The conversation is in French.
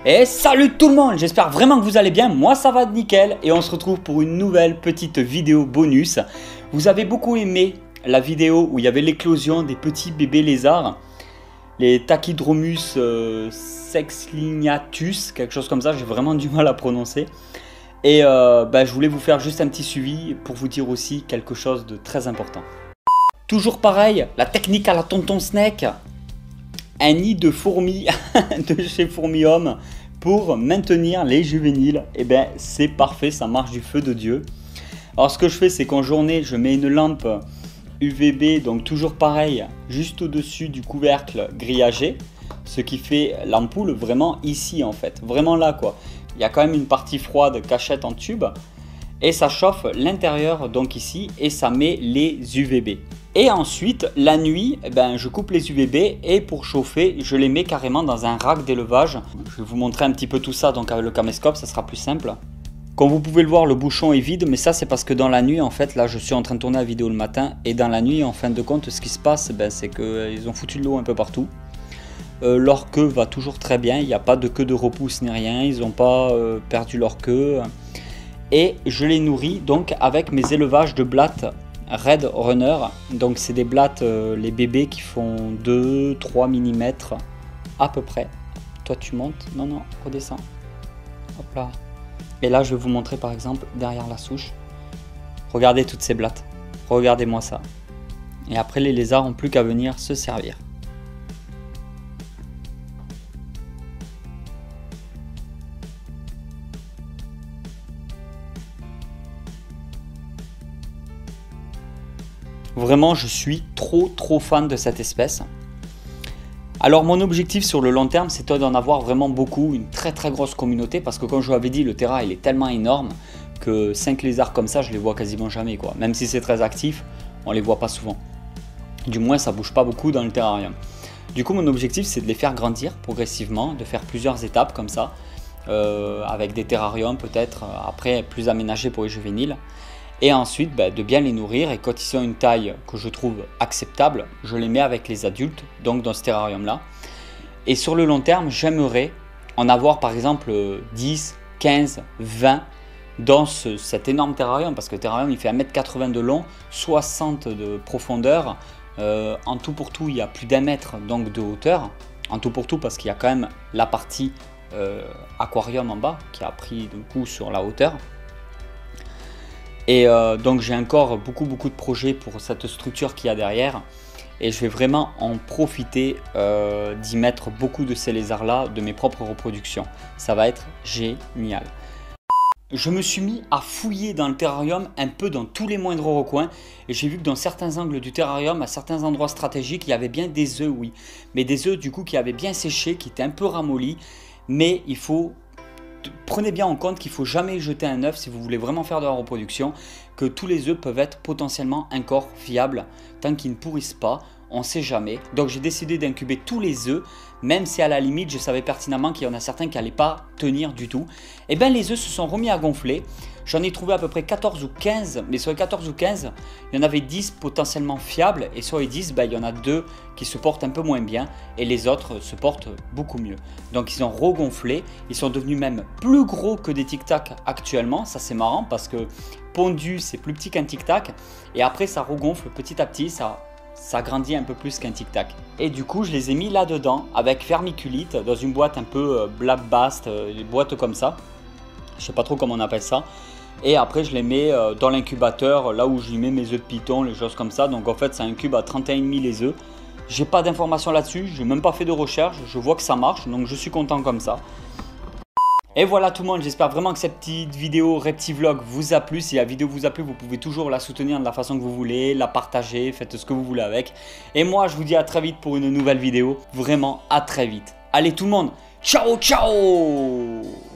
Et salut tout le monde, j'espère vraiment que vous allez bien, moi ça va nickel et on se retrouve pour une nouvelle petite vidéo bonus. Vous avez beaucoup aimé la vidéo où il y avait l'éclosion des petits bébés lézards, les Tachydromus sexlignatus, quelque chose comme ça, j'ai vraiment du mal à prononcer. Et je voulais vous faire juste un petit suivi pour vous dire aussi quelque chose de très important. Toujours pareil, la technique à la tonton Snake. Un nid de fourmis de chez Fourmi-Homme pour maintenir les juvéniles, et ben c'est parfait, ça marche du feu de Dieu. Alors ce que je fais, c'est qu'en journée je mets une lampe UVB, donc toujours pareil, juste au dessus du couvercle grillagé, ce qui fait l'ampoule vraiment ici en fait, vraiment là quoi. Il y a quand même une partie froide cachette en tube et ça chauffe l'intérieur donc ici et ça met les UVB. Et ensuite, la nuit, je coupe les UVB et pour chauffer, je les mets carrément dans un rack d'élevage. Je vais vous montrer un petit peu tout ça donc avec le caméscope, ça sera plus simple. Comme vous pouvez le voir, le bouchon est vide, mais ça c'est parce que dans la nuit, en fait, là je suis en train de tourner la vidéo le matin et dans la nuit, en fin de compte, ce qui se passe, c'est qu'ils ont foutu de l'eau un peu partout. Leur queue va toujours très bien, il n'y a pas de queue de repousse ni rien, ils n'ont pas perdu leur queue. Et je les nourris donc avec mes élevages de blattes Red Runner, donc c'est des blattes, les bébés qui font 2-3 mm à peu près. Toi tu montes, non, redescends. Hop là. Et là je vais vous montrer par exemple derrière la souche. Regardez toutes ces blattes, regardez-moi ça. Et après les lézards n'ont plus qu'à venir se servir. Vraiment, je suis trop fan de cette espèce. Alors mon objectif sur le long terme, c'est d'en avoir vraiment beaucoup, une très grosse communauté, parce que comme je vous l'avais dit, le terrain il est tellement énorme que 5 lézards comme ça, je les vois quasiment jamais quoi. Même si c'est très actif, on les voit pas souvent. Du moins, ça bouge pas beaucoup dans le terrarium. Du coup, mon objectif, c'est de les faire grandir progressivement, de faire plusieurs étapes comme ça, avec des terrariums peut-être après plus aménagés pour les juvéniles. Et ensuite de bien les nourrir, et quand ils sont une taille que je trouve acceptable, je les mets avec les adultes, donc dans ce terrarium là. Et sur le long terme, j'aimerais en avoir par exemple 10, 15, 20 dans cet énorme terrarium, parce que le terrarium il fait 1,80 m de long, 60 de profondeur, en tout pour tout il y a plus d'1 mètre donc de hauteur, en tout pour tout parce qu'il y a quand même la partie aquarium en bas qui a pris du coup sur la hauteur. Et donc j'ai encore beaucoup de projets pour cette structure qu'il y a derrière et je vais vraiment en profiter d'y mettre beaucoup de ces lézards là, de mes propres reproductions. Ça va être génial. Je me suis mis à fouiller dans le terrarium un peu dans tous les moindres recoins et j'ai vu que dans certains angles du terrarium, à certains endroits stratégiques, il y avait bien des œufs, oui. Mais des œufs du coup qui avaient bien séché, qui étaient un peu ramollis, mais il faut... Prenez bien en compte qu'il ne faut jamais jeter un œuf si vous voulez vraiment faire de la reproduction, que tous les œufs peuvent être potentiellement encore viables tant qu'ils ne pourrissent pas, on ne sait jamais. Donc j'ai décidé d'incuber tous les œufs, même si à la limite je savais pertinemment qu'il y en a certains qui n'allaient pas tenir du tout. Et bien les œufs se sont remis à gonfler. J'en ai trouvé à peu près 14 ou 15, mais sur les 14 ou 15, il y en avait 10 potentiellement fiables et sur les 10, il y en a 2 qui se portent un peu moins bien et les autres se portent beaucoup mieux. Donc ils ont regonflé, ils sont devenus même plus gros que des Tic Tac actuellement, ça c'est marrant parce que pondu c'est plus petit qu'un Tic Tac et après ça regonfle petit à petit, ça grandit un peu plus qu'un Tic Tac. Et du coup je les ai mis là-dedans avec vermiculite dans une boîte un peu Blabast, une boîte comme ça. Je sais pas trop comment on appelle ça. Et après je les mets dans l'incubateur, là où je lui mets mes œufs de python, les choses comme ça. Donc en fait ça incube à 31,5 les œufs. J'ai pas d'informations là-dessus, je n'ai même pas fait de recherche, je vois que ça marche, donc je suis content comme ça. Et voilà tout le monde, j'espère vraiment que cette petite vidéo Reptivlog vous a plu. Si la vidéo vous a plu, vous pouvez toujours la soutenir de la façon que vous voulez, la partager, faites ce que vous voulez avec. Et moi je vous dis à très vite pour une nouvelle vidéo, vraiment à très vite. Allez tout le monde, ciao ciao!